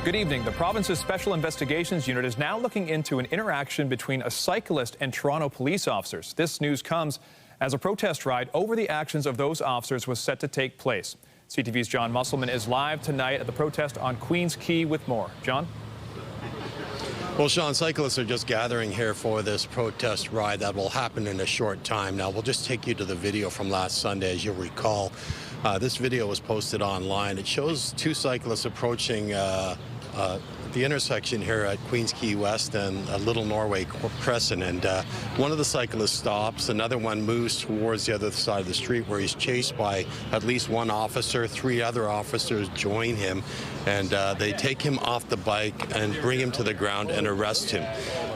Good evening. The province's Special Investigations Unit is now looking into an interaction between a cyclist and Toronto police officers. This news comes as a protest ride over the actions of those officers was set to take place. CTV's John Musselman is live tonight at the protest on Queen's Quay with more. John? Well, Sean, cyclists are just gathering here for this protest ride that will happen in a short time. Now, we'll just take you to the video from last Sunday, as you'll recall. This video was posted online. It shows two cyclists approaching the intersection here at Queen's Quay West and Little Norway Crescent, and one of the cyclists stops, another one moves towards the other side of the street where he's chased by at least one officer. Three other officers join him, and they take him off the bike and bring him to the ground and arrest him.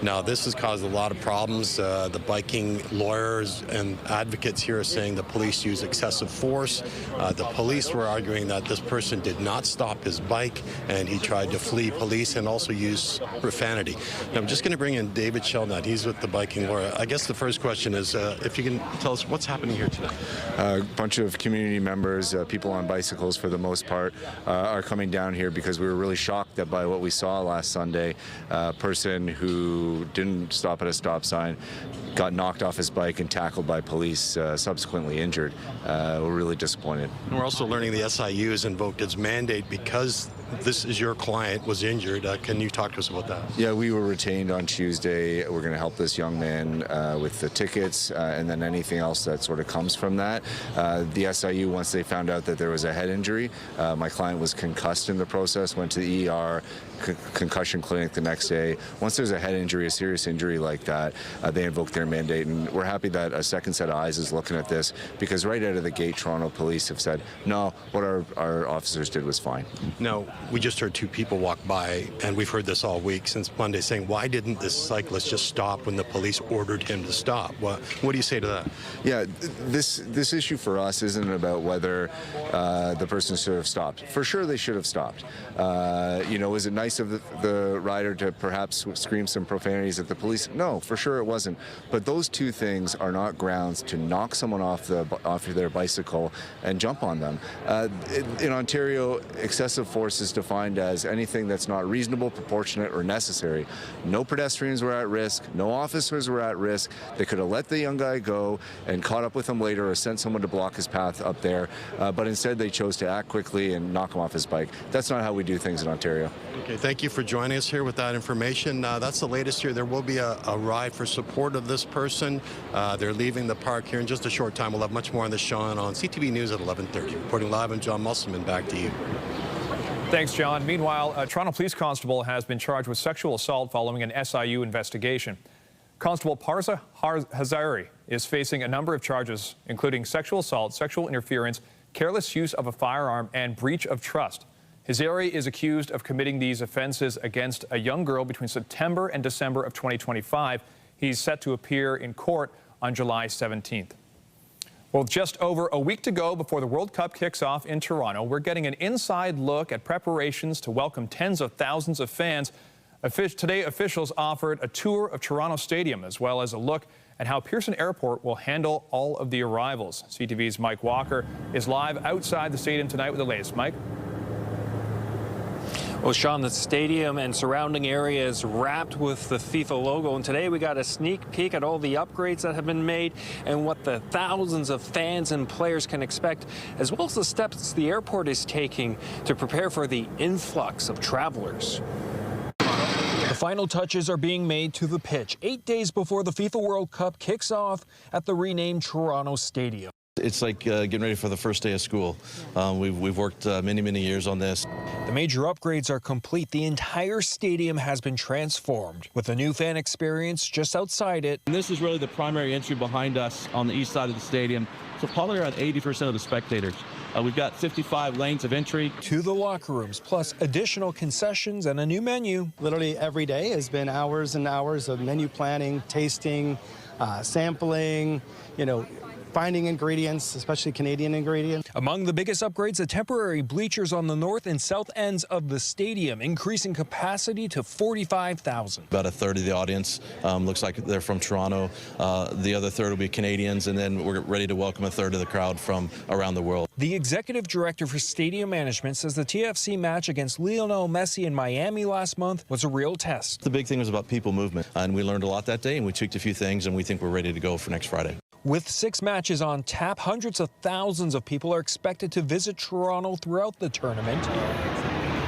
Now, this has caused a lot of problems. The biking lawyers and advocates here are saying the police use excessive force. The police were arguing that this person did not stop his bike and he tried to flee police and also use profanity. Now, I'm just going to bring in David Shelnut. He's with the biking lawyer. I guess the first question is if you can tell us what's happening here today. A bunch of community members, people on bicycles for the most part, are coming down here because we were really shocked that by what we saw last Sunday. A person who didn't stop at a stop sign got knocked off his bike and tackled by police, subsequently injured. We're really disappointed. And we're also learning the SIU has invoked its mandate because this is your client was injured. Can you talk to us about that? Yeah, we were retained on Tuesday. We're going to help this young man with the tickets and then anything else that sort of comes from that. The SIU, once they found out that there was a head injury, my client was concussed in the process, went to the ER, concussion clinic the next day. Once there's a head injury, a serious injury like that, they invoke their mandate, and we're happy that a second set of eyes is looking at this, because right out of the gate, Toronto police have said, no, what our officers did was fine. Now, we just heard two people walk by, and we've heard this all week since Monday, saying, why didn't this cyclist just stop when the police ordered him to stop? What do you say to that? Yeah, this issue for us isn't about whether the person should have stopped. For sure, they should have stopped. Was it nice of the rider to perhaps scream some profanities at the police? No, for sure it wasn't. But those two things are not grounds to knock someone off their bicycle and jump on them. In Ontario, excessive force is defined as anything that's not reasonable, proportionate, or necessary. No pedestrians were at risk. No officers were at risk. They could have let the young guy go and caught up with him later or sent someone to block his path up there. But instead, they chose to act quickly and knock him off his bike. That's not how we do things in Ontario. Okay, thank you for joining us here with that information. That's the latest here. There will be a ride for support of this person. They're leaving the park here in just a short time. We'll have much more on this, Sean, on CTV News at 11:30. Reporting live, I'm John Musselman. Back to you. Thanks, John. Meanwhile, a Toronto police constable has been charged with sexual assault following an SIU investigation. Constable Parsa Hazari is facing a number of charges, including sexual assault, sexual interference, careless use of a firearm, and breach of trust. Hazari is accused of committing these offenses against a young girl between September and December of 2025. He's set to appear in court on July 17th. Well, just over a week to go before the World Cup kicks off in Toronto, we're getting an inside look at preparations to welcome tens of thousands of fans. Today, officials offered a tour of Toronto Stadium, as well as a look at how Pearson Airport will handle all of the arrivals. CTV's Mike Walker is live outside the stadium tonight with the latest. Mike? Well, Sean, the stadium and surrounding area is wrapped with the FIFA logo, and today we got a sneak peek at all the upgrades that have been made and what the thousands of fans and players can expect, as well as the steps the airport is taking to prepare for the influx of travelers. The final touches are being made to the pitch 8 days before the FIFA World Cup kicks off at the renamed Toronto Stadium. It's like getting ready for the first day of school. We've worked many years on this. The major upgrades are complete. The entire stadium has been transformed with a new fan experience just outside it. And this is really the primary entry behind us on the east side of the stadium. So probably around 80% of the spectators. We've got 55 lanes of entry. To the locker rooms, plus additional concessions and a new menu. Literally every day has been hours and hours of menu planning, tasting, sampling, finding ingredients, especially Canadian ingredients. Among the biggest upgrades, the temporary bleachers on the north and south ends of the stadium, increasing capacity to 45,000. About a third of the audience looks like they're from Toronto. The other third will be Canadians, and then we're ready to welcome a third of the crowd from around the world. The executive director for stadium management says the TFC match against Lionel Messi in Miami last month was a real test. The big thing was about people movement, and we learned a lot that day, and we tweaked a few things, and we think we're ready to go for next Friday. With 6 matches on tap, hundreds of thousands of people are expected to visit Toronto throughout the tournament.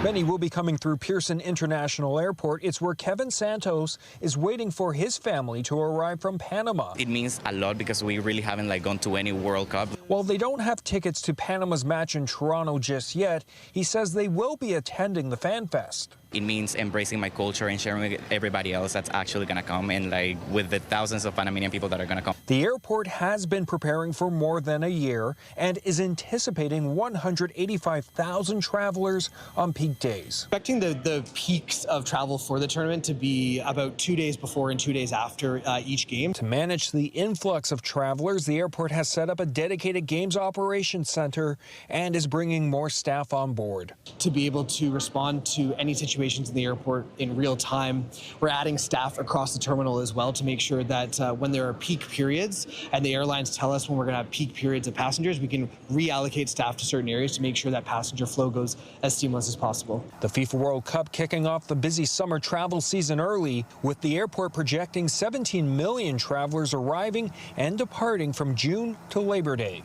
Many will be coming through Pearson International Airport. It's where Kevin Santos is waiting for his family to arrive from Panama. It means a lot because we really haven't gone to any World Cup. While they don't have tickets to Panama's match in Toronto just yet, he says they will be attending the Fan Fest. It means embracing my culture and sharing with everybody else that's actually going to come, and with the thousands of Panamanian people that are going to come. The airport has been preparing for more than a year and is anticipating 185,000 travelers on peak days. Expecting the peaks of travel for the tournament to be about 2 days before and 2 days after each game. To manage the influx of travelers, the airport has set up a dedicated games operations center and is bringing more staff on board. To be able to respond to any situations in the airport in real time, we're adding staff across the terminal as well to make sure that when there are peak periods and the airlines tell us when we're going to have peak periods of passengers, we can reallocate staff to certain areas to make sure that passenger flow goes as seamless as possible. The FIFA World Cup kicking off the busy summer travel season early, with the airport projecting 17 million travelers arriving and departing from June to Labor Day.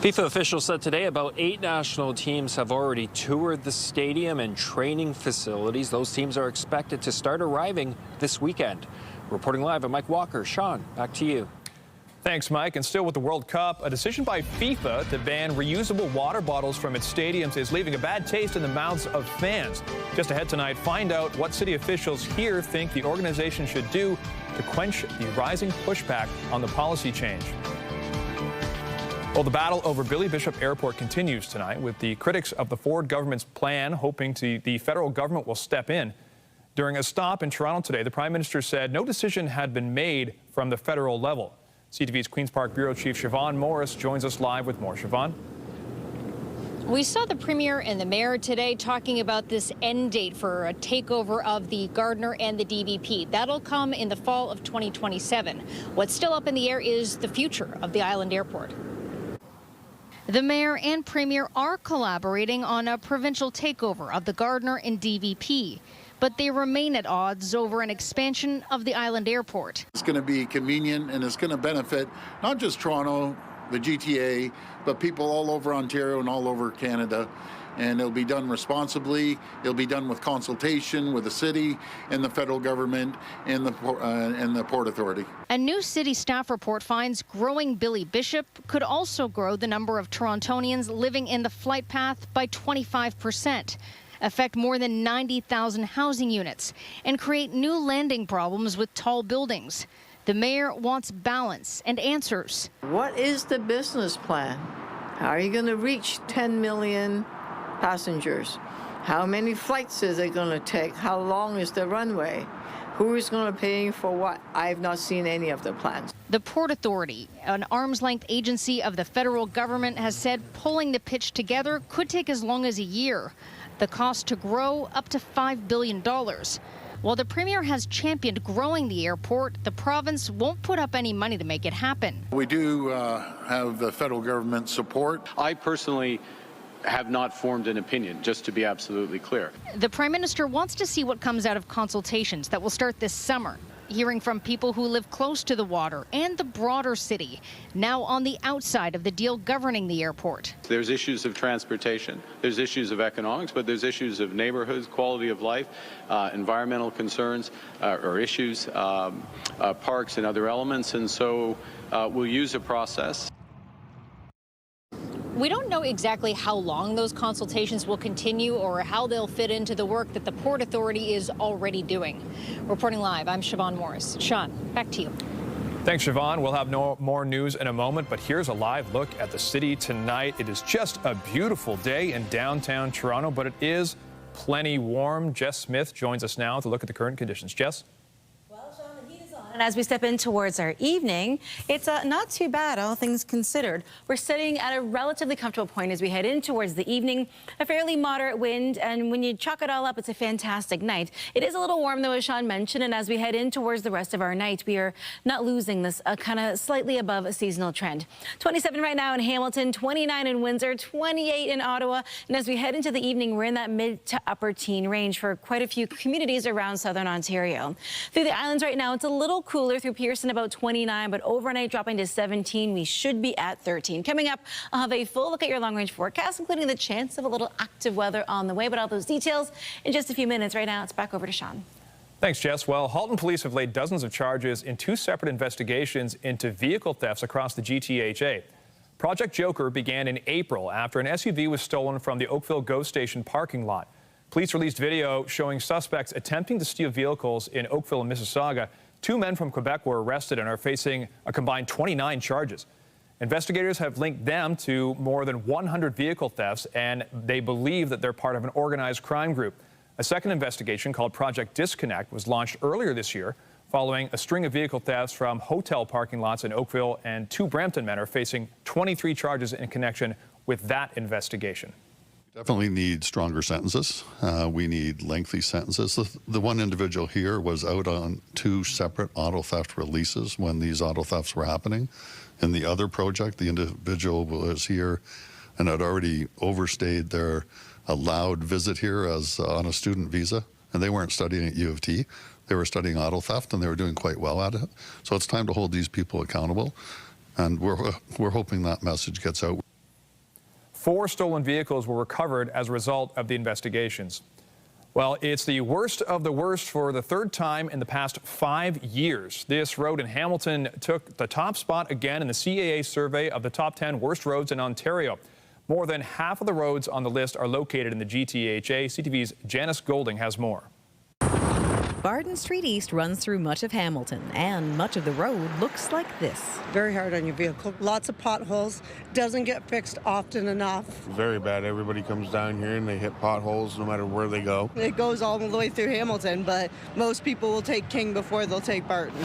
FIFA officials said today about 8 national teams have already toured the stadium and training facilities. Those teams are expected to start arriving this weekend. Reporting live, I'm Mike Walker. Sean, back to you. Thanks, Mike. And still with the World Cup, a decision by FIFA to ban reusable water bottles from its stadiums is leaving a bad taste in the mouths of fans. Just ahead tonight, find out what city officials here think the organization should do to quench the rising pushback on the policy change. Well, the battle over Billy Bishop Airport continues tonight, with the critics of the Ford government's plan hoping the federal government will step in. During a stop in Toronto today, the Prime Minister said no decision had been made from the federal level. CTV's Queen's Park Bureau Chief Siobhan Morris joins us live with more. Siobhan? We saw the Premier and the Mayor today talking about this end date for a takeover of the Gardner and the DVP. That'll come in the fall of 2027. What's still up in the air is the future of the island airport. The Mayor and Premier are collaborating on a provincial takeover of the Gardner and DVP, but they remain at odds over an expansion of the island airport. It's going to be convenient, and it's going to benefit not just Toronto, the GTA, but people all over Ontario and all over Canada. And it'll be done responsibly. It'll be done with consultation with the city and the federal government and the Port Authority. A new city staff report finds growing Billy Bishop could also grow the number of Torontonians living in the flight path by 25%, affect more than 90,000 housing units, and create new landing problems with tall buildings. The mayor wants balance and answers. What is the business plan? How are you going to reach 10 million passengers? How many flights is it going to take? How long is the runway? Who is going to pay for what? I've not seen any of the plans. The Port Authority, an arm's-length agency of the federal government, has said pulling the pitch together could take as long as a year. The cost to grow up to $5 billion. While the Premier has championed growing the airport, the province won't put up any money to make it happen. We do have the federal government support. I personally have not formed an opinion, just to be absolutely clear. The Prime Minister wants to see what comes out of consultations that will start this summer, hearing from people who live close to the water and the broader city, now on the outside of the deal governing the airport. There's issues of transportation, there's issues of economics, but there's issues of neighborhoods, quality of life, environmental concerns or issues, parks and other elements, and so we'll use a process. We don't know exactly how long those consultations will continue or how they'll fit into the work that the Port Authority is already doing. Reporting live, I'm Siobhan Morris. Sean, back to you. Thanks, Siobhan. We'll have no more news in a moment, but here's a live look at the city tonight. It is just a beautiful day in downtown Toronto, but it is plenty warm. Jess Smith joins us now to look at the current conditions. Jess? Well, Sean, the heat is on, and And as we step in towards our evening, it's not too bad, all things considered. We're sitting at a relatively comfortable point as we head in towards the evening. A fairly moderate wind, and when you chalk it all up, it's a fantastic night. It is a little warm, though, as Sean mentioned, and as we head in towards the rest of our night, we are not losing this kind of slightly above a seasonal trend. 27 right now in Hamilton, 29 in Windsor, 28 in Ottawa, and as we head into the evening, we're in that mid to upper teen range for quite a few communities around southern Ontario. Through the islands right now, it's a little cooler. Through Pearson, about 29, but overnight dropping to 17. We should be at 13. Coming up, I'll have a full look at your long-range forecast, including the chance of a little active weather on the way, but all those details in just a few minutes. Right now, it's back over to Sean. Thanks, Jess. Well, Halton police have laid dozens of charges in 2 separate investigations into vehicle thefts across the GTHA. Project Joker began in April after an SUV was stolen from the Oakville GO station parking lot. Police released video showing suspects attempting to steal vehicles in Oakville and Mississauga. 2 men from Quebec were arrested and are facing a combined 29 charges. Investigators have linked them to more than 100 vehicle thefts, and they believe that they're part of an organized crime group. A second investigation called Project Disconnect was launched earlier this year following a string of vehicle thefts from hotel parking lots in Oakville, and 2 Brampton men are facing 23 charges in connection with that investigation. Definitely need stronger sentences. We need lengthy sentences. The one individual here was out on 2 separate auto theft releases when these auto thefts were happening. In the other project, the individual was here and had already overstayed their allowed visit here as on a student visa, and they weren't studying at U of T. They were studying auto theft, and they were doing quite well at it. So it's time to hold these people accountable, and we're hoping that message gets out. 4 stolen vehicles were recovered as a result of the investigations. Well, it's the worst of the worst for the 3rd time in the past 5 years. This road in Hamilton took the top spot again in the CAA survey of the top 10 worst roads in Ontario. More than half of the roads on the list are located in the GTHA. CTV's Janice Golding has more. Barden Street East runs through much of Hamilton, and much of the road looks like this. Very hard on your vehicle. Lots of potholes. Doesn't get fixed often enough. Very bad. Everybody comes down here and they hit potholes no matter where they go. It goes all the way through Hamilton, but most people will take King before they'll take Barton.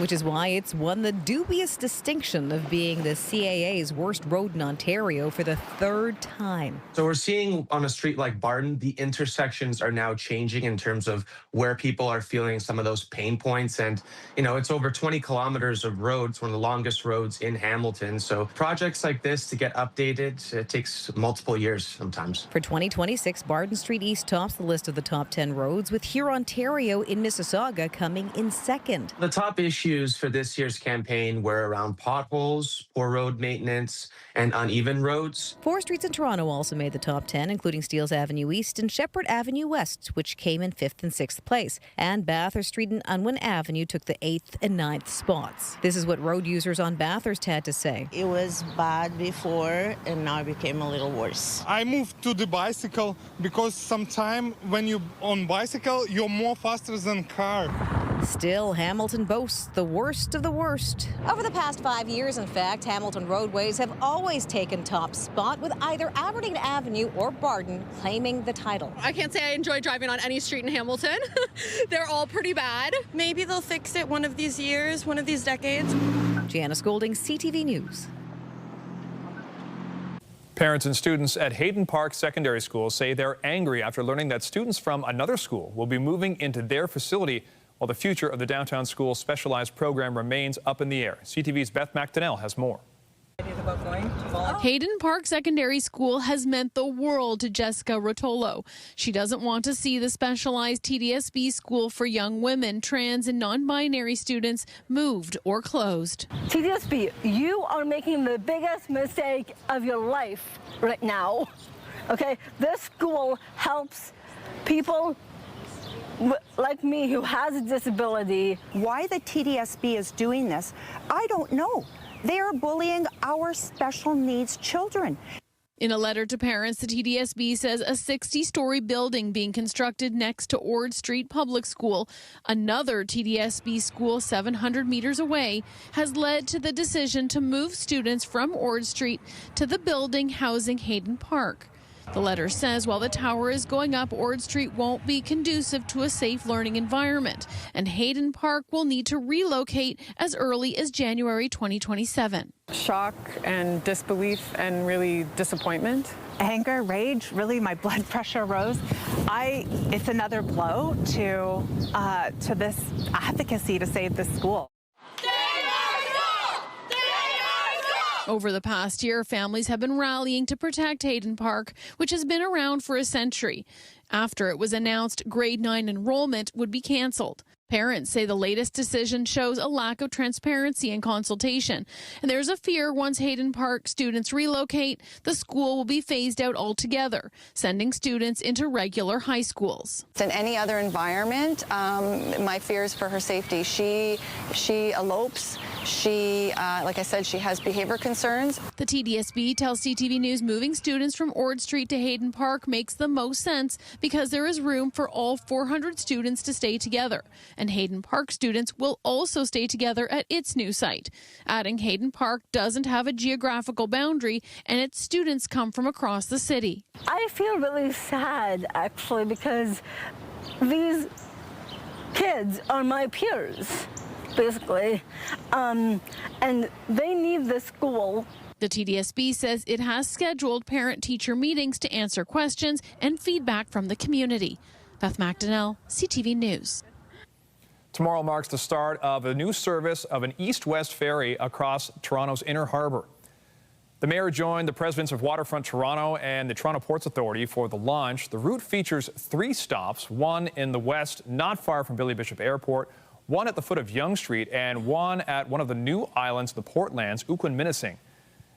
Which is why it's won the dubious distinction of being the CAA's worst road in Ontario for the 3rd time. So we're seeing on a street like Barton, the intersections are now changing in terms of where people are feeling some of those pain points. And, you know, it's over 20 kilometers of roads, one of the longest roads in Hamilton. So projects like this to get updated, it takes multiple years sometimes. For 2026, Barden Street East tops the list of the top 10 roads, with Here Ontario in Mississauga coming in 2nd. The top issues for this year's campaign were around potholes, poor road maintenance, and uneven roads. 4 streets in Toronto also made the top 10, including Steeles Avenue East and Shepherd Avenue West, which came in 5th and 6th place. And Bathurst Street and Unwin Avenue took the 8th and 9th spots. This is what road users on Bathurst had to say. It was bad before, and now it became a little worse. I moved to the bicycle because sometimes when you're on bicycle, you're more faster than car. Still, Hamilton boasts the worst of the worst. Over the past 5 years, in fact, Hamilton roadways have always taken top spot, with either Aberdeen Avenue or Barden claiming the title. I can't say I enjoy driving on any street in Hamilton. They're all pretty bad. Maybe they'll fix it one of these years, one of these decades. Janice Golding, CTV News. Parents and students at Hayden Park Secondary School say they're angry after learning that students from another school will be moving into their facility, while the future of the downtown school specialized program remains up in the air. CTV's Beth McDonnell has more. Hayden Park Secondary School has meant the world to Jessica Rotolo. She doesn't want to see the specialized TDSB school for young women, trans and non-binary students moved or closed. TDSB, you are making the biggest mistake of your life right now. Okay, this school helps people like me who has a disability. Why the TDSB is doing this, I don't know. They are bullying our special needs children. In a letter to parents, the TDSB says a 60-story building being constructed next to Ord Street Public School, another TDSB school 700 meters away, has led to the decision to move students from Ord Street to the building housing Hayden Park. The letter says while the tower is going up, Ord Street won't be conducive to a safe learning environment, and Hayden Park will need to relocate as early as January 2027. Shock and disbelief and really disappointment. Anger, rage, really my blood pressure rose. It's another blow to this advocacy to save this school. Over the past year, families have been rallying to protect Hayden Park, which has been around for a century. After it was announced grade 9 enrollment would be canceled. Parents say the latest decision shows a lack of transparency and consultation. And there's a fear once Hayden Park students relocate, the school will be phased out altogether, sending students into regular high schools. In any other environment, my fears for her safety. She elopes. She, like I said, she has behavior concerns. The TDSB tells CTV News moving students from Ord Street to Hayden Park makes the most sense because there is room for all 400 students to stay together. And Hayden Park students will also stay together at its new site. Adding Hayden Park doesn't have a geographical boundary, and its students come from across the city. I feel really sad, actually, because these kids are my peers, basically, and they need the school. The TDSB says it has scheduled parent-teacher meetings to answer questions and feedback from the community. Beth McDonnell, CTV News. Tomorrow marks the start of a new service of an east-west ferry across Toronto's inner harbour. The mayor joined the presidents of Waterfront Toronto and the Toronto Ports Authority for the launch. The route features 3 stops, one in the west, not far from Billy Bishop Airport, one at the foot of Yonge Street, and one at one of the new islands, the Portlands, Uquin-Minising.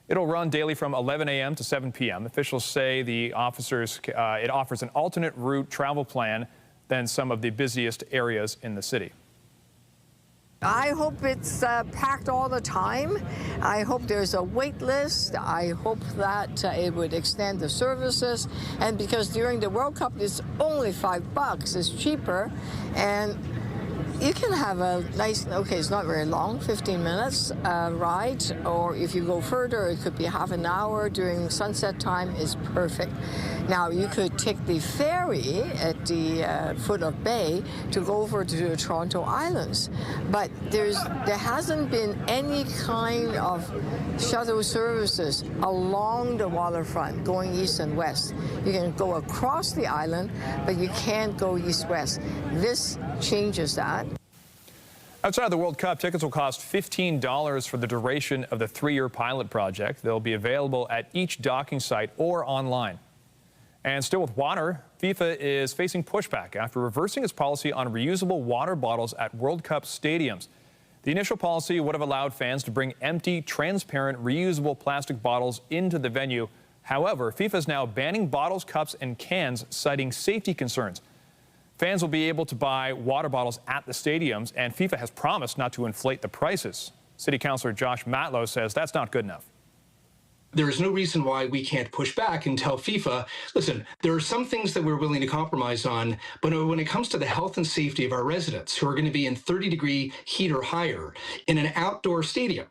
It'll run daily from 11 a.m. to 7 p.m. Officials say it offers an alternate route travel plan than some of the busiest areas in the city. I hope it's packed all the time. I hope there's a wait list. I hope that it would extend the services. And because during the World Cup, it's only $5. It's cheaper. And you can have a nice, okay, it's not very long, 15 minutes ride. Or if you go further, it could be half an hour during sunset time. Is perfect. Now, you could take the ferry at the foot of Bay to go over to the Toronto Islands. But there hasn't been any kind of shuttle services along the waterfront going east and west. You can go across the island, but you can't go east-west. This changes that. Outside of the World Cup, tickets will cost $15 for the duration of the 3-year pilot project. They'll be available at each docking site or online. And still with water, FIFA is facing pushback after reversing its policy on reusable water bottles at World Cup stadiums. The initial policy would have allowed fans to bring empty, transparent, reusable plastic bottles into the venue. However, FIFA is now banning bottles, cups, and cans, citing safety concerns. Fans will be able to buy water bottles at the stadiums, and FIFA has promised not to inflate the prices. City Councillor Josh Matlow says that's not good enough. There is no reason why we can't push back and tell FIFA, listen, there are some things that we're willing to compromise on, but when it comes to the health and safety of our residents who are going to be in 30-degree heat or higher in an outdoor stadium,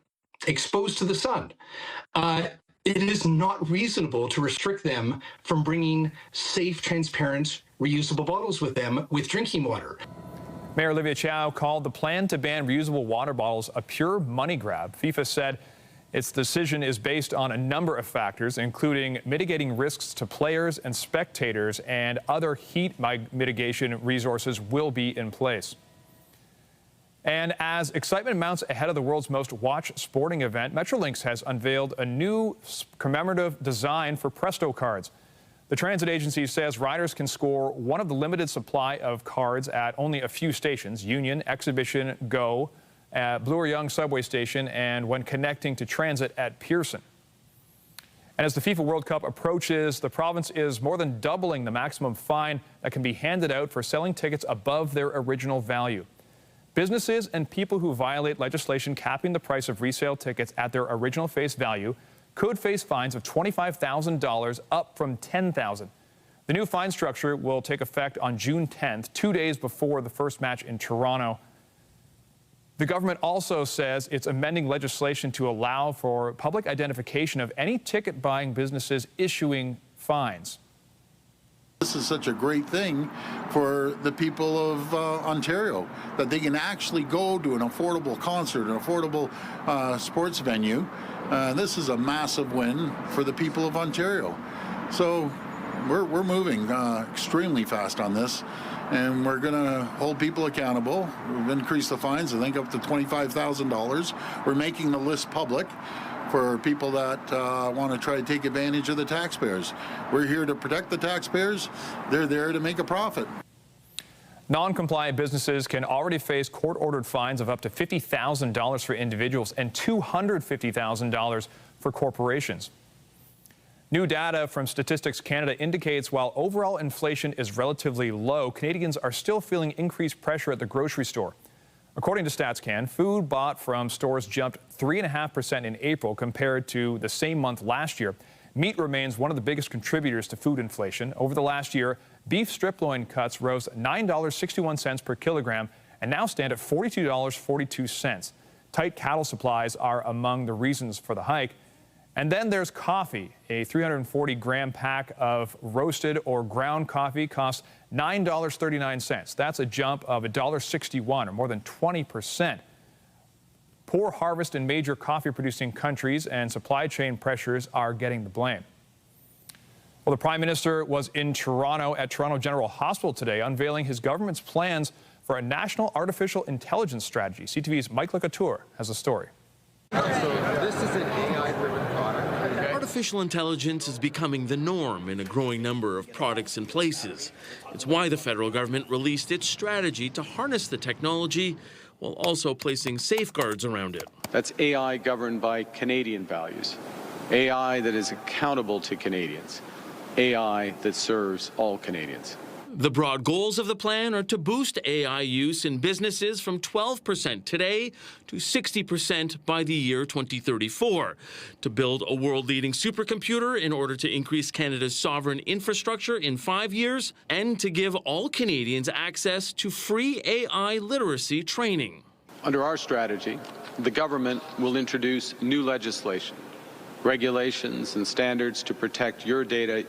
exposed to the sun, it is not reasonable to restrict them from bringing safe, transparent, reusable bottles with them with drinking water. Mayor Olivia Chow called the plan to ban reusable water bottles a pure money grab. FIFA said its decision is based on a number of factors, including mitigating risks to players and spectators, and other heat mitigation resources will be in place. And as excitement mounts ahead of the world's most watched sporting event, Metrolinx has unveiled a new commemorative design for Presto cards. The transit agency says riders can score one of the limited supply of cards at only a few stations: Union, Exhibition, Go, Bloor-Yonge subway station, and when connecting to transit at Pearson. And as the FIFA World Cup approaches, the province is more than doubling the maximum fine that can be handed out for selling tickets above their original value. Businesses and people who violate legislation capping the price of resale tickets at their original face value could face fines of $25,000, up from $10,000. The new fine structure will take effect on June 10th, 2 days before the first match in Toronto. The government also says it's amending legislation to allow for public identification of any ticket-buying businesses issuing fines. This is such a great thing for the people of Ontario, that they can actually go to an affordable concert, an affordable sports venue. This is a massive win for the people of Ontario. So we're moving extremely fast on this, and we're going to hold people accountable. We've increased the fines, I think, up to $25,000. We're making the list public for people that want to try to take advantage of the taxpayers. We're here to protect the taxpayers. They're there to make a profit. Non-compliant businesses can already face court-ordered fines of up to $50,000 for individuals and $250,000 for corporations. New data from Statistics Canada indicates while overall inflation is relatively low, Canadians are still feeling increased pressure at the grocery store. According to StatsCan, food bought from stores jumped 3.5% in April compared to the same month last year. Meat remains one of the biggest contributors to food inflation. Over the last year, beef strip loin cuts rose $9.61 per kilogram and now stand at $42.42. Tight cattle supplies are among the reasons for the hike. And then there's coffee. A 340-gram pack of roasted or ground coffee costs $9.39. That's a jump of $1.61, or more than 20%. Poor harvest in major coffee-producing countries and supply chain pressures are getting the blame. Well, the Prime Minister was in Toronto at Toronto General Hospital today, unveiling his government's plans for a national artificial intelligence strategy. CTV's Mike Lacouture has a story. So this is an AI-driven product. Okay? Artificial intelligence is becoming the norm in a growing number of products and places. It's why the federal government released its strategy to harness the technology while also placing safeguards around it. That's AI governed by Canadian values, AI that is accountable to Canadians, AI that serves all Canadians. The broad goals of the plan are to boost AI use in businesses from 12% today to 60% by the year 2034, to build a world-leading supercomputer in order to increase Canada's sovereign infrastructure in 5 years, and to give all Canadians access to free AI literacy training. Under our strategy, the government will introduce new legislation, regulations and standards to protect your data,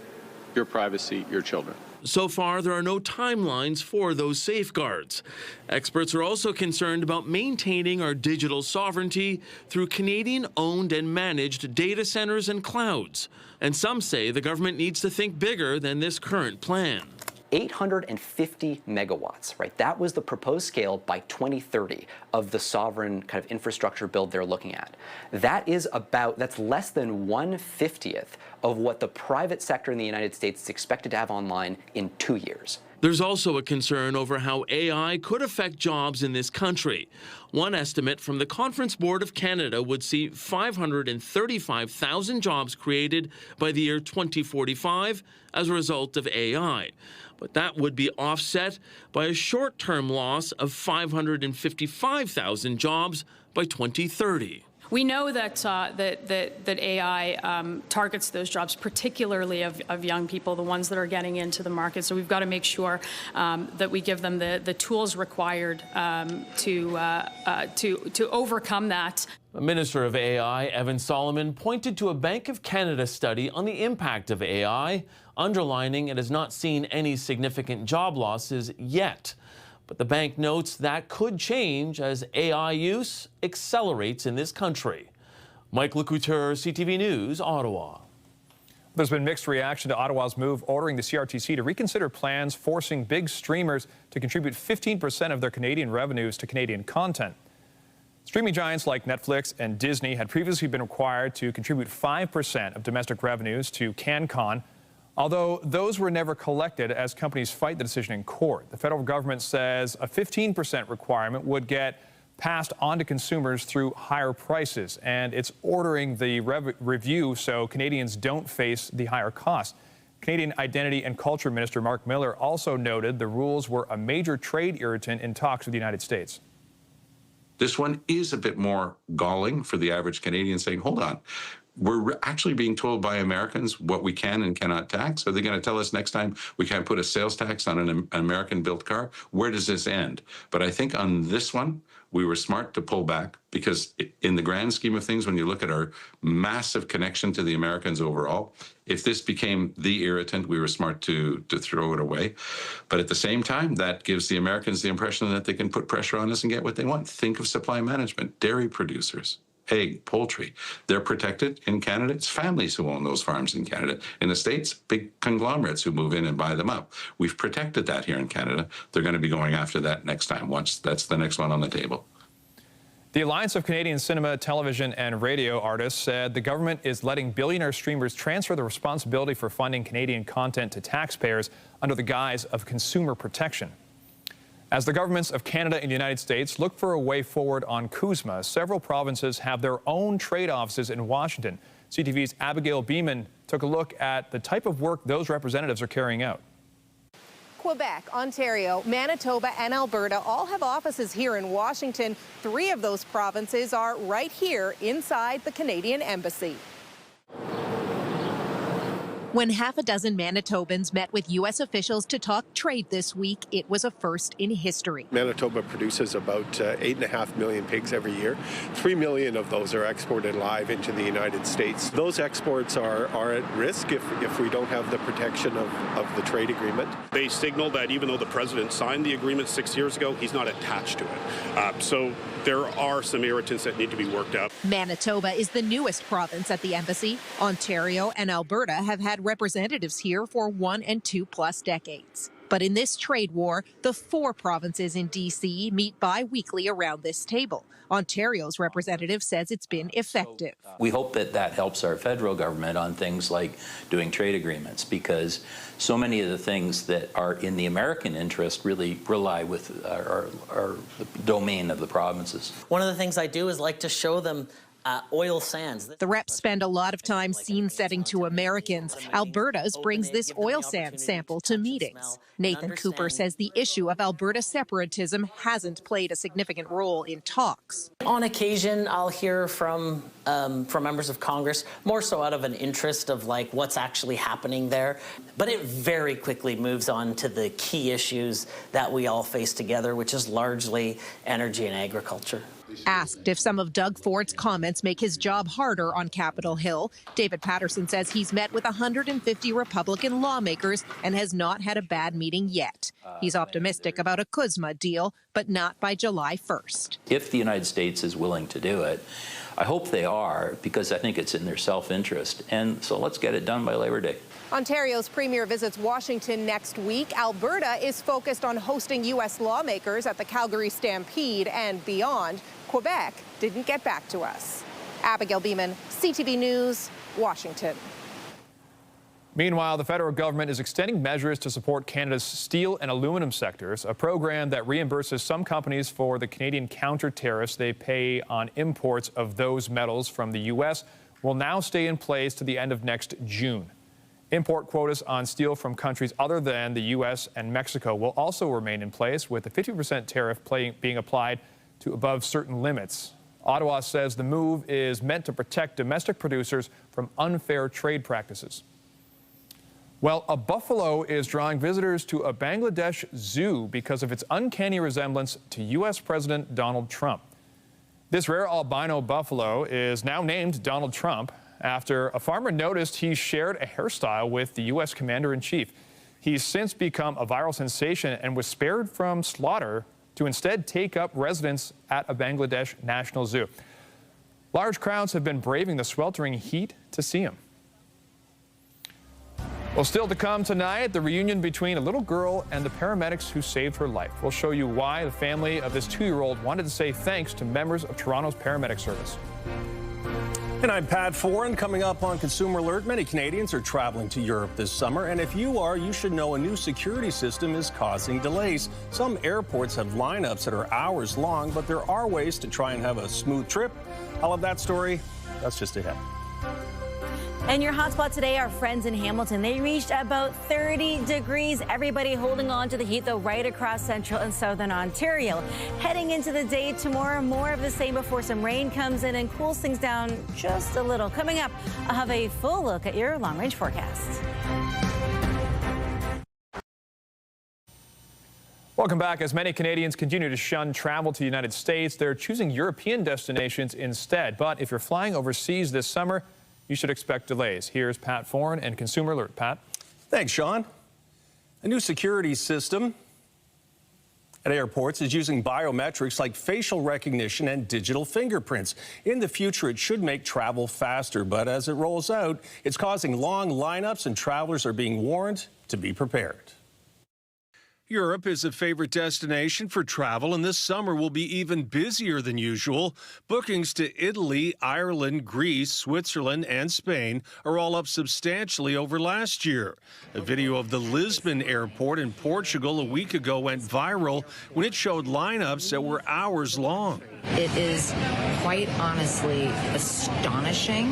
your privacy, your children. So far, there are no timelines for those safeguards. Experts are also concerned about maintaining our digital sovereignty through Canadian-owned and managed data centers and clouds. And some say the government needs to think bigger than this current plan. 850 megawatts, right? That was the proposed scale by 2030 of the sovereign kind of infrastructure build they're looking at. That's less than 1/50th of what the private sector in the United States is expected to have online in 2 years. There's also a concern over how AI could affect jobs in this country. One estimate from the Conference Board of Canada would see 535,000 jobs created by the year 2045 as a result of AI. But that would be offset by a short-term loss of 555,000 jobs by 2030. We know that AI targets those jobs, particularly of young people, the ones that are getting into the market. So we've got to make sure that we give them the tools required to overcome that. The Minister of AI, Evan Solomon, pointed to a Bank of Canada study on the impact of AI, underlining it has not seen any significant job losses yet. But the bank notes that could change as AI use accelerates in this country. Mike Lacouture, CTV News, Ottawa. There's been mixed reaction to Ottawa's move ordering the CRTC to reconsider plans forcing big streamers to contribute 15% of their Canadian revenues to Canadian content. Streaming giants like Netflix and Disney had previously been required to contribute 5% of domestic revenues to CanCon, although those were never collected as companies fight the decision in court. The federal government says a 15% requirement would get passed on to consumers through higher prices, and it's ordering the review so Canadians don't face the higher costs. Canadian Identity and Culture Minister Mark Miller also noted the rules were a major trade irritant in talks with the United States. This one is a bit more galling for the average Canadian, saying, hold on, we're actually being told by Americans what we can and cannot tax. Are they going to tell us next time we can't put a sales tax on an American-built car? Where does this end? But I think on this one, we were smart to pull back because in the grand scheme of things, when you look at our massive connection to the Americans overall, if this became the irritant, we were smart to throw it away. But at the same time, that gives the Americans the impression that they can put pressure on us and get what they want. Think of supply management, dairy producers, egg, poultry. They're protected in Canada. It's families who own those farms in Canada. In the States, big conglomerates who move in and buy them up. We've protected that here in Canada. They're going to be going after that next time. Once that's the next one on the table. The Alliance of Canadian Cinema, Television and Radio Artists said the government is letting billionaire streamers transfer the responsibility for funding Canadian content to taxpayers under the guise of consumer protection. As the governments of Canada and the United States look for a way forward on CUSMA, several provinces have their own trade offices in Washington. CTV's Abigail Beeman took a look at the type of work those representatives are carrying out. Quebec, Ontario, Manitoba and Alberta all have offices here in Washington. 3 of those provinces are right here inside the Canadian Embassy. When half a dozen Manitobans met with U.S. officials to talk trade this week, it was a first in history. Manitoba produces about 8.5 million pigs every year. 3 million of those are exported live into the United States. Those exports are at risk if we don't have the protection of the trade agreement. They signaled that even though the president signed the agreement 6 years ago, he's not attached to it. So there are some irritants that need to be worked out. Manitoba is the newest province at the embassy. Ontario and Alberta have had representatives here for 1 and 2+ decades. But in this trade war, the 4 provinces in D.C. meet bi-weekly around this table. Ontario's representative says it's been effective. We hope that that helps our federal government on things like doing trade agreements, because so many of the things that are in the American interest really rely with our domain of the provinces. One of the things I do is like to show them oil sands. The reps spend a lot of time scene setting to Americans. Alberta's brings this oil sand sample to meetings. Nathan Cooper says the issue of Alberta separatism hasn't played a significant role in talks. On occasion, I'll hear from members of Congress, more so out of an interest of like what's actually happening there. But it very quickly moves on to the key issues that we all face together, which is largely energy and agriculture. Asked if some of Doug Ford's comments make his job harder on Capitol Hill, David Patterson says he's met with 150 Republican lawmakers and has not had a bad meeting yet. He's optimistic about a CUSMA deal, but not by July 1st. If the United States is willing to do it, I hope they are, because I think it's in their self-interest. And so let's get it done by Labor Day. Ontario's premier visits Washington next week. Alberta is focused on hosting U.S. lawmakers at the Calgary Stampede and beyond. Quebec didn't get back to us. Abigail Beeman, CTV News, Washington. Meanwhile, the federal government is extending measures to support Canada's steel and aluminum sectors, a program that reimburses some companies for the Canadian counter tariffs they pay on imports of those metals from the U.S. will now stay in place to the end of next June. Import quotas on steel from countries other than the U.S. and Mexico will also remain in place, with a 50% tariff being applied to above certain limits. Ottawa says the move is meant to protect domestic producers from unfair trade practices. Well, a buffalo is drawing visitors to a Bangladesh zoo because of its uncanny resemblance to U.S. President Donald Trump. This rare albino buffalo is now named Donald Trump after a farmer noticed he shared a hairstyle with the U.S. Commander-in-Chief. He's since become a viral sensation and was spared from slaughter to instead take up residence at a Bangladesh National Zoo. Large crowds have been braving the sweltering heat to see him. Well, still to come tonight, the reunion between a little girl and the paramedics who saved her life. We'll show you why the family of this 2-year-old wanted to say thanks to members of Toronto's paramedic service. And I'm Pat Foran. Coming up on Consumer Alert, many Canadians are traveling to Europe this summer, and if you are, you should know a new security system is causing delays. Some airports have lineups that are hours long, but there are ways to try and have a smooth trip. All of that story, that's just ahead. And your hotspot today, our friends in Hamilton, they reached about 30 degrees. Everybody holding on to the heat, though, right across central and southern Ontario. Heading into the day tomorrow, more of the same before some rain comes in and cools things down just a little. Coming up, I'll have a full look at your long-range forecast. Welcome back. As many Canadians continue to shun travel to the United States, they're choosing European destinations instead. But if you're flying overseas this summer, you should expect delays. Here's Pat Foran and Consumer Alert. Pat. Thanks, Sean. A new security system at airports is using biometrics like facial recognition and digital fingerprints. In the future, it should make travel faster, but as it rolls out, it's causing long lineups and travelers are being warned to be prepared. Europe is a favorite destination for travel, and this summer will be even busier than usual. Bookings to Italy, Ireland, Greece, Switzerland, and Spain are all up substantially over last year. A video of the Lisbon airport in Portugal a week ago went viral when it showed lineups that were hours long. It is quite honestly astonishing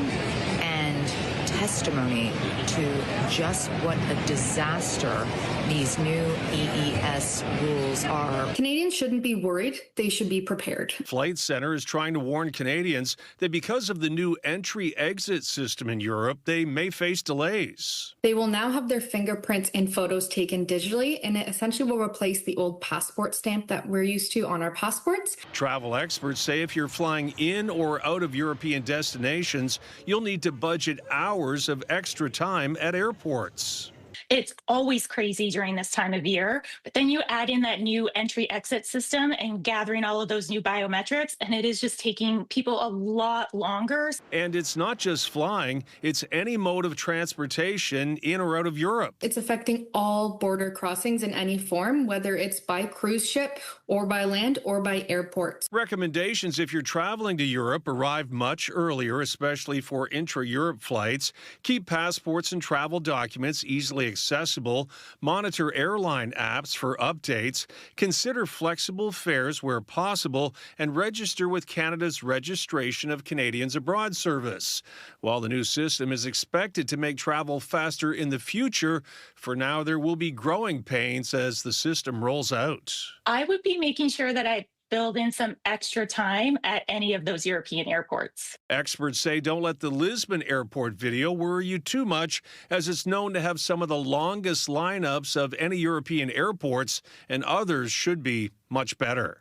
and testimony to just what a disaster these new EES rules are. Canadians shouldn't be worried. They should be prepared. Flight Centre is trying to warn Canadians that because of the new entry-exit system in Europe, they may face delays. They will now have their fingerprints and photos taken digitally, and it essentially will replace the old passport stamp that we're used to on our passports. Travel experts say if you're flying in or out of European destinations, you'll need to budget hours of extra time at airports. It's always crazy during this time of year, but then you add in that new entry-exit system and gathering all of those new biometrics, and it is just taking people a lot longer. And it's not just flying, it's any mode of transportation in or out of Europe. It's affecting all border crossings in any form, whether it's by cruise ship or by land or by airports. Recommendations if you're traveling to Europe: arrive much earlier, especially for intra-Europe flights. Keep passports and travel documents easily accessible. Monitor airline apps for updates. Consider flexible fares where possible, and register with Canada's Registration of Canadians Abroad Service. While the new system is expected to make travel faster in the future, for now there will be growing pains as the system rolls out. I would be making sure that I build in some extra time at any of those European airports. Experts say don't let the Lisbon airport video worry you too much, as it's known to have some of the longest lineups of any European airports, and others should be much better.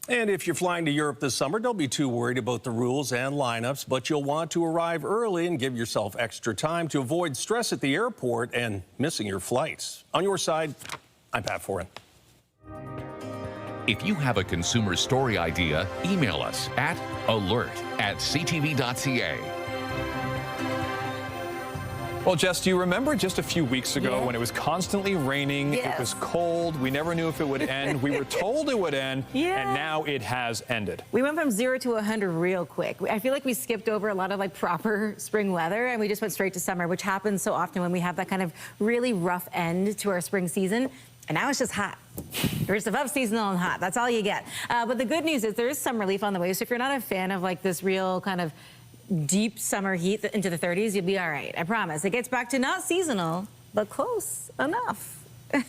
And if you're flying to Europe this summer, don't be too worried about the rules and lineups, but you'll want to arrive early and give yourself extra time to avoid stress at the airport and missing your flights. On your side, I'm Pat Foran. If you have a consumer story idea, email us at alert@ctv.ca. Well, Jess, do you remember just a few weeks ago when it was constantly raining, it was cold, we never knew if it would end, we were told it would end, and now it has ended. We went from 0 to 100 real quick. I feel like we skipped over a lot of like proper spring weather and we just went straight to summer, which happens so often when we have that kind of really rough end to our spring season. And now it's just hot. You're just above seasonal and hot. That's all you get. But the good news is there is some relief on the way. So if you're not a fan of like this real kind of deep summer heat into the 30s, you'll be all right. I promise. It gets back to not seasonal, but close enough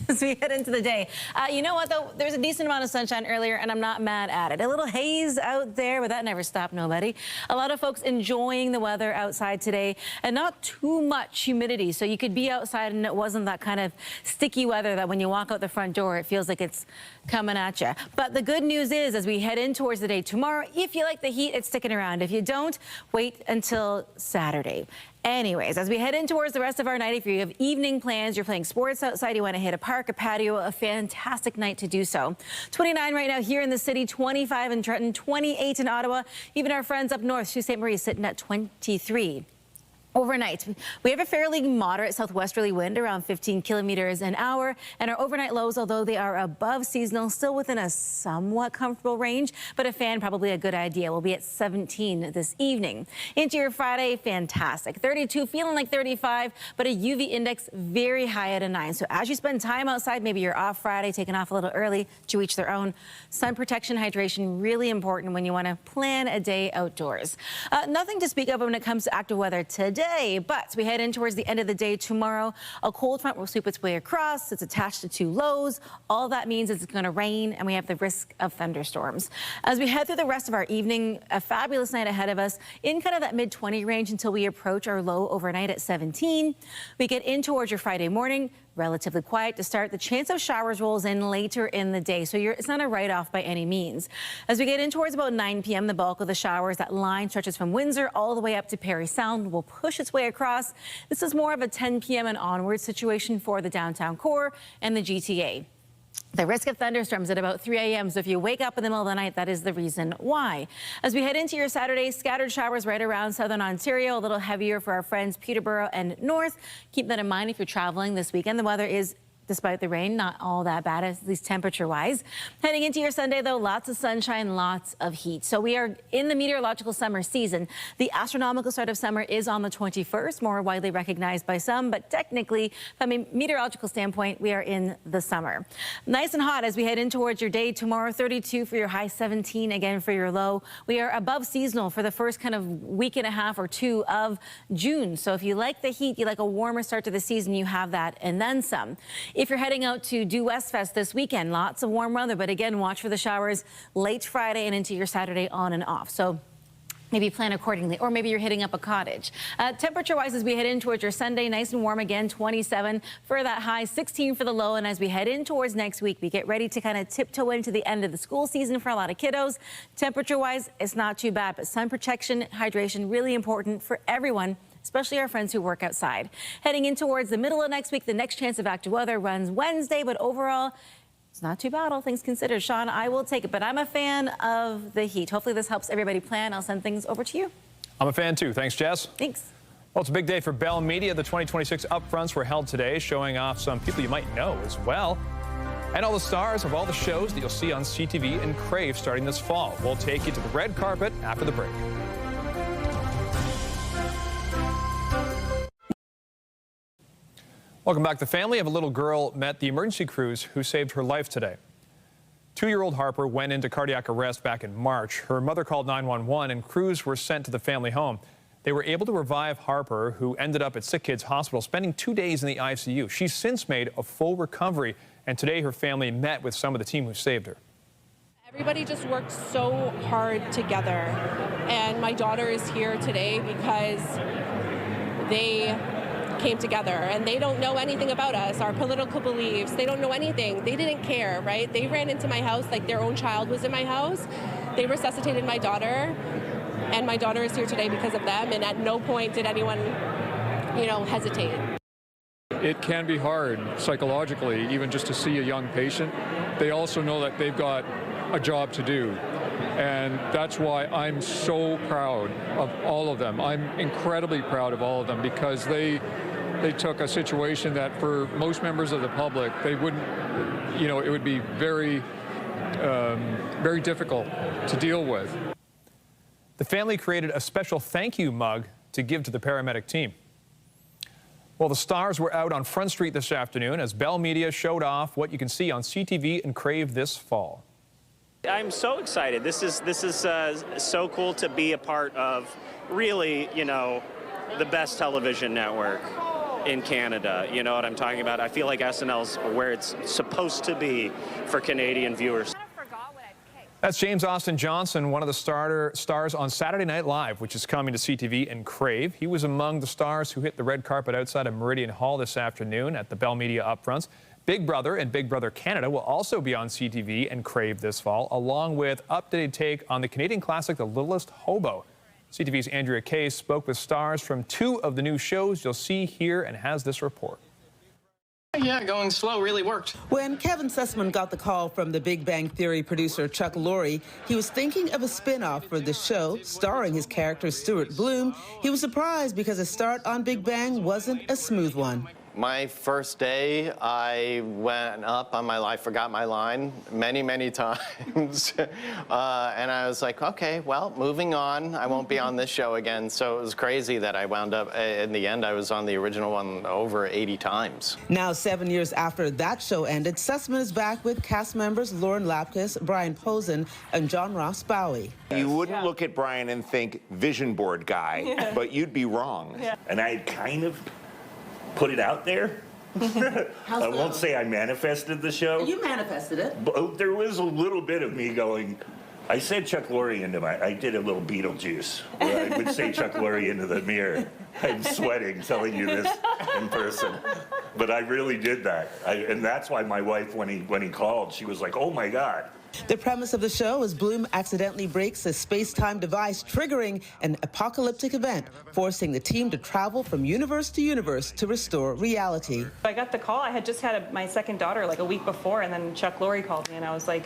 as we head into the day. You know what, though? There's a decent amount of sunshine earlier, and I'm not mad at it. A little haze out there, but that never stopped nobody. A lot of folks enjoying the weather outside today, and not too much humidity, so you could be outside and it wasn't that kind of sticky weather that when you walk out the front door, it feels like it's coming at you. But the good news is, as we head in towards the day tomorrow, if you like the heat, it's sticking around. If you don't, wait until Saturday. Anyways, as we head in towards the rest of our night, if you have evening plans, you're playing sports outside, you want to hit a park, a patio, a fantastic night to do so. 29 right now here in the city, 25 in Trenton, 28 in Ottawa. Even our friends up north, Sault Ste. Marie, sitting at 23. Overnight, we have a fairly moderate southwesterly wind around 15 kilometers an hour, and our overnight lows, although they are above seasonal, still within a somewhat comfortable range, but a fan probably a good idea. We'll be at 17 this evening. Into your Friday, fantastic. 32, feeling like 35, but a UV index very high at a 9. So as you spend time outside, maybe you're off Friday, taking off a little early, to each their own. Sun protection, hydration, really important when you want to plan a day outdoors. Nothing to speak of when it comes to active weather today. today. But as we head in towards the end of the day tomorrow, a cold front will sweep its way across. It's attached to two lows. All that means is it's going to rain, and we have the risk of thunderstorms. As we head through the rest of our evening, a fabulous night ahead of us in kind of that mid-20 range until we approach our low overnight at 17. We get in towards your Friday morning. Relatively quiet to start. The chance of showers rolls in later in the day, so it's not a write-off by any means. As we get in towards about 9 p.m., the bulk of the showers, that line stretches from Windsor all the way up to Parry Sound, will push its way across. This is more of a 10 p.m. and onward situation for the downtown core and the GTA. The risk of thunderstorms at about 3 a.m. So if you wake up in the middle of the night, that is the reason why. As we head into your Saturday, scattered showers right around southern Ontario, a little heavier for our friends Peterborough and North. Keep that in mind if you're traveling this weekend. The weather is, despite the rain, not all that bad, at least temperature-wise. Heading into your Sunday, though, lots of sunshine, lots of heat. So we are in the meteorological summer season. The astronomical start of summer is on the 21st, more widely recognized by some, but technically, from a meteorological standpoint, we are in the summer. Nice and hot as we head in towards your day tomorrow, 32 for your high, 17 again for your low. We are above seasonal for the first kind of week and a half or two of June. So if you like the heat, you like a warmer start to the season, you have that and then some. If you're heading out to Do West Fest this weekend, lots of warm weather, but again, watch for the showers late Friday and into your Saturday on and off. So maybe plan accordingly, or maybe you're hitting up a cottage. Temperature-wise, as we head in towards your Sunday, nice and warm again, 27 for that high, 16 for the low. And as we head in towards next week, we get ready to kind of tiptoe into the end of the school season for a lot of kiddos. Temperature-wise, it's not too bad, but sun protection, hydration, really important for everyone, especially our friends who work outside. Heading in towards the middle of next week, the next chance of active weather runs Wednesday, but overall, it's not too bad, all things considered. Sean, I will take it, but I'm a fan of the heat. Hopefully this helps everybody plan. I'll send things over to you. I'm a fan too. Thanks, Jess. Thanks. Well, it's a big day for Bell Media. The 2026 Upfronts were held today, showing off some people you might know as well. And all the stars of all the shows that you'll see on CTV and Crave starting this fall. We'll take you to the red carpet after the break. Welcome back. The family of a little girl met the emergency crews who saved her life today. 2-year-old Harper went into cardiac arrest back in March. Her mother called 911 and crews were sent to the family home. They were able to revive Harper, who ended up at Sick Kids Hospital, spending 2 days in the ICU. She's since made a full recovery, and today her family met with some of the team who saved her. Everybody just worked so hard together, and my daughter is here today because they came together, and they don't know anything about us, our political beliefs. They don't know anything. They didn't care, right? They ran into my house like their own child was in my house. They resuscitated my daughter, and my daughter is here today because of them, and at no point did anyone, hesitate. It can be hard psychologically, even just to see a young patient. They also know that they've got a job to do. And that's why I'm so proud of all of them. I'm incredibly proud of all of them because they took a situation that for most members of the public, they wouldn't, it would be very, very difficult to deal with. The family created a special thank you mug to give to the paramedic team. Well, the stars were out on Front Street this afternoon as Bell Media showed off what you can see on CTV and Crave this fall. I'm so excited. This is so cool to be a part of, really, the best television network in Canada. You know what I'm talking about? I feel like SNL's where it's supposed to be for Canadian viewers. That's James Austin Johnson, one of the stars on Saturday Night Live, which is coming to CTV and Crave. He was among the stars who hit the red carpet outside of Meridian Hall this afternoon at the Bell Media Upfronts. Big Brother and Big Brother Canada will also be on CTV and Crave this fall, along with updated take on the Canadian classic The Littlest Hobo. CTV's Andrea Case spoke with stars from 2 of the new shows you'll see here and has this report. Yeah, going slow really worked. When Kevin Sussman got the call from the Big Bang Theory producer Chuck Lorre, he was thinking of a spin-off for the show starring his character Stuart Bloom. He was surprised because a start on Big Bang wasn't a smooth one. My first day, I went up on I forgot my line many times. And I was like, okay, well, moving on. I won't be on this show again. So it was crazy that I wound up, in the end, I was on the original one over 80 times. Now, 7 years after that show ended, Sussman is back with cast members Lauren Lapkus, Brian Posen, and John Ross Bowie. You wouldn't look at Brian and think vision board guy, but you'd be wrong. And I kind of put it out there. I won't say I manifested the show. You manifested it. But there was a little bit of me going, I said Chuck Lorre into I did a little Beetlejuice, where I would say Chuck Lorre into the mirror. I'm sweating telling you this in person. But I really did that. And that's why my wife, when he called, she was like, oh my God. The premise of the show is Bloom accidentally breaks a space-time device, triggering an apocalyptic event, forcing the team to travel from universe to universe to restore reality. I got the call. I had just had my second daughter like a week before, and then Chuck Lorre called me, and I was like,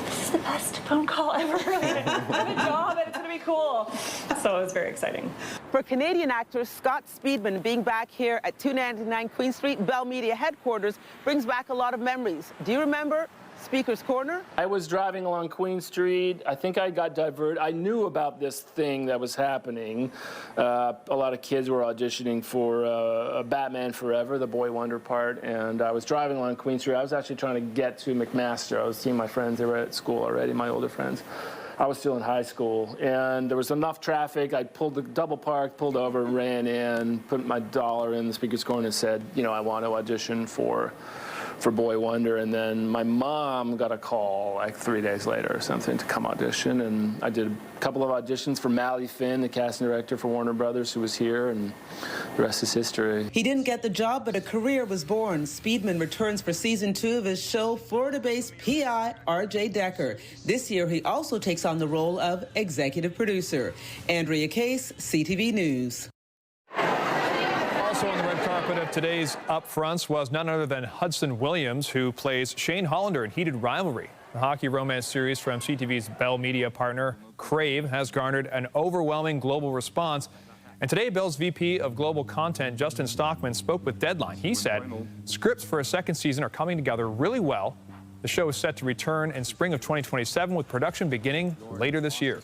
this is the best phone call ever. I have a job, and it's going to be cool. So it was very exciting. For Canadian actor Scott Speedman, being back here at 299 Queen Street, Bell Media headquarters, brings back a lot of memories. Do you remember Speaker's Corner? I was driving along Queen Street. I think I got diverted. I knew about this thing that was happening. A lot of kids were auditioning for Batman Forever, the Boy Wonder part, and I was driving along Queen Street. I was actually trying to get to McMaster. I was seeing my friends. They were at school already, my older friends. I was still in high school, and there was enough traffic. I pulled the double park, pulled over, ran in, put my dollar in the Speaker's Corner and said, you know, I want to audition for Boy Wonder, and then my mom got a call like 3 days later or something to come audition, and I did a couple of auditions for Mally Finn, the casting director for Warner Brothers, who was here, and the rest is history. He didn't get the job, but a career was born. Speedman returns for season 2 of his show, Florida-based PI R.J. Decker. This year, he also takes on the role of executive producer. Andrea Case, CTV News. Also on the red carpet of today's Upfronts was none other than Hudson Williams, who plays Shane Hollander in Heated Rivalry. The hockey romance series from CTV's Bell Media partner, Crave, has garnered an overwhelming global response. And today, Bell's VP of Global Content, Justin Stockman, spoke with Deadline. He said scripts for a second season are coming together really well. The show is set to return in spring of 2027, with production beginning later this year.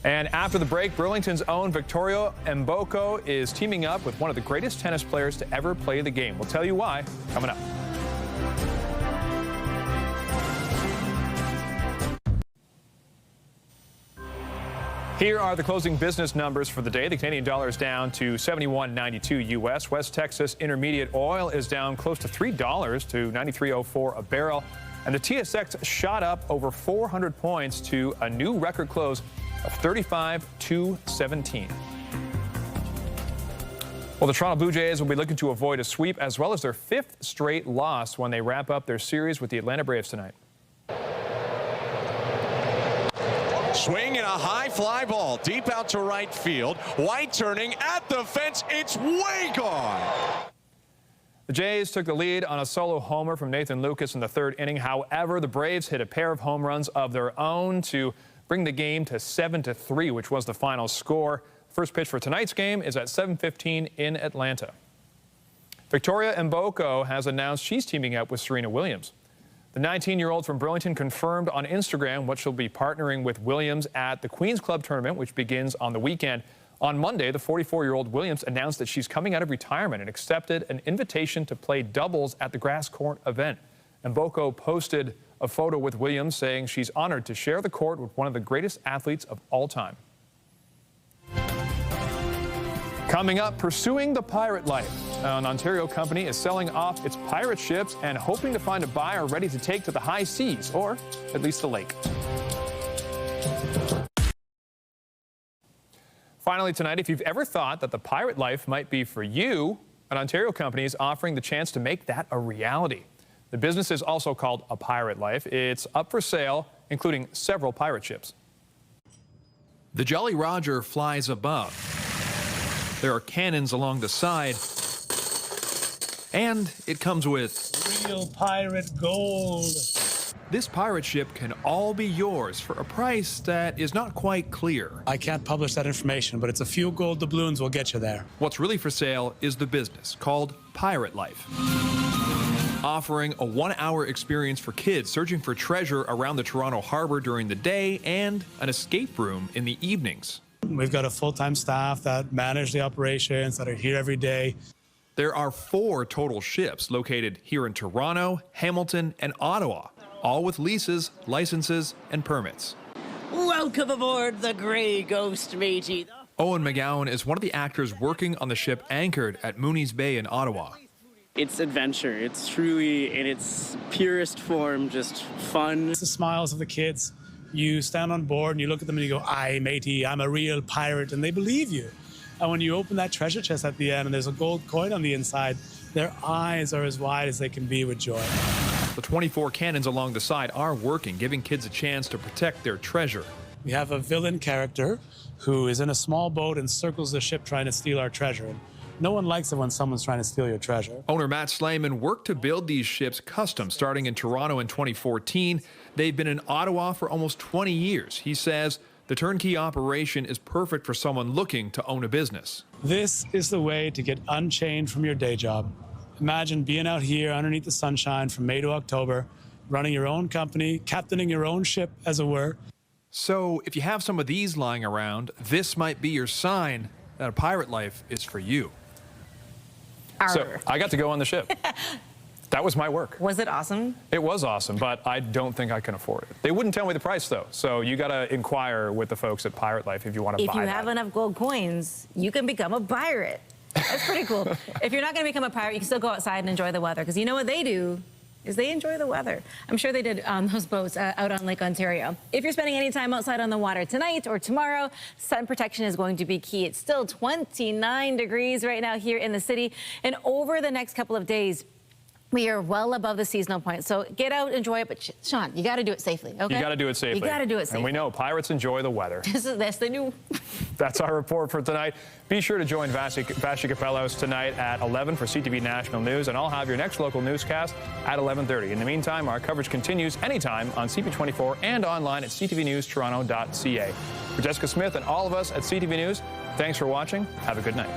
And after the break, Burlington's own Victoria Mboko is teaming up with one of the greatest tennis players to ever play the game. We'll tell you why coming up. Here are the closing business numbers for the day. The Canadian dollar is down to 71.92 U.S. West Texas Intermediate oil is down close to $3 to 93.04 a barrel. And the TSX shot up over 400 points to a new record close of 35,217. Well, the Toronto Blue Jays will be looking to avoid a sweep as well as their 5th straight loss when they wrap up their series with the Atlanta Braves tonight. Swing and a high fly ball deep out to right field. White turning at the fence. It's way gone. The Jays took the lead on a solo homer from Nathan Lucas in the 3rd inning. However, the Braves hit a pair of home runs of their own to bring the game to 7-3, which was the final score. First pitch for tonight's game is at 7:15 in Atlanta. Victoria Mboko has announced she's teaming up with Serena Williams. The 19-year-old from Burlington confirmed on Instagram what she'll be partnering with Williams at the Queen's Club tournament, which begins on the weekend. On Monday, the 44-year-old Williams announced that she's coming out of retirement and accepted an invitation to play doubles at the grass court event. Mboko posted a photo with Williams saying she's honored to share the court with one of the greatest athletes of all time. Coming up, pursuing the pirate life. An Ontario company is selling off its pirate ships and hoping to find a buyer ready to take to the high seas, or at least the lake. Finally tonight, if you've ever thought that the pirate life might be for you, an Ontario company is offering the chance to make that a reality. The business is also called A Pirate Life. It's up for sale, including several pirate ships. The Jolly Roger flies above. There are cannons along the side. And it comes with real pirate gold. this pirate ship can all be yours for a price that is not quite clear. I can't publish that information, but it's a few gold doubloons will get you there. What's really for sale is the business called Pirate Life, offering a 1-hour experience for kids searching for treasure around the Toronto harbor during the day and an escape room in the evenings. We've got a full-time staff that manage the operations, that are here every day. There are 4 total ships located here in Toronto, Hamilton, and Ottawa, all with leases, licenses, and permits. Welcome aboard the Grey Ghost, matey. Owen McGowan is one of the actors working on the ship anchored at Mooney's Bay in Ottawa. It's adventure. It's truly, in its purest form, just fun. It's the smiles of the kids. You stand on board and you look at them and you go, "Aye, matey, I'm a real pirate," and they believe you. And when you open that treasure chest at the end and there's a gold coin on the inside, their eyes are as wide as they can be with joy. The 24 cannons along the side are working, giving kids a chance to protect their treasure. We have a villain character who is in a small boat and circles the ship trying to steal our treasure. And no one likes it when someone's trying to steal your treasure. Owner Matt Slayman worked to build these ships custom, starting in Toronto in 2014. They've been in Ottawa for almost 20 years. He says the turnkey operation is perfect for someone looking to own a business. This is the way to get unchained from your day job. Imagine being out here underneath the sunshine from May to October, running your own company, captaining your own ship, as it were. So if you have some of these lying around, this might be your sign that a pirate life is for you. So I got to go on the ship. That was my work. Was it awesome? It was awesome, but I don't think I can afford it. They wouldn't tell me the price, though. So you got to inquire with the folks at Pirate Life if you want to buy that. If you have enough gold coins, you can become a pirate. That's pretty cool. If you're not going to become a pirate, you can still go outside and enjoy the weather, because you know what they do is they enjoy the weather. I'm sure they did those boats out on Lake Ontario. If you're spending any time outside on the water tonight or tomorrow, sun protection is going to be key. It's still 29 degrees right now here in the city, and over the next couple of days, we are well above the seasonal point. So get out, enjoy it, but Sean, you got to do it safely, okay? You got to do it safely. You got to do it safely. And we know pirates enjoy the weather. Yes, they do. That's our report for tonight. Be sure to join Vassy Capellos tonight at 11 for CTV National News, and I'll have your next local newscast at 11:30. In the meantime, our coverage continues anytime on CP24 and online at ctvnewstoronto.ca. For Jessica Smith and all of us at CTV News, thanks for watching. Have a good night.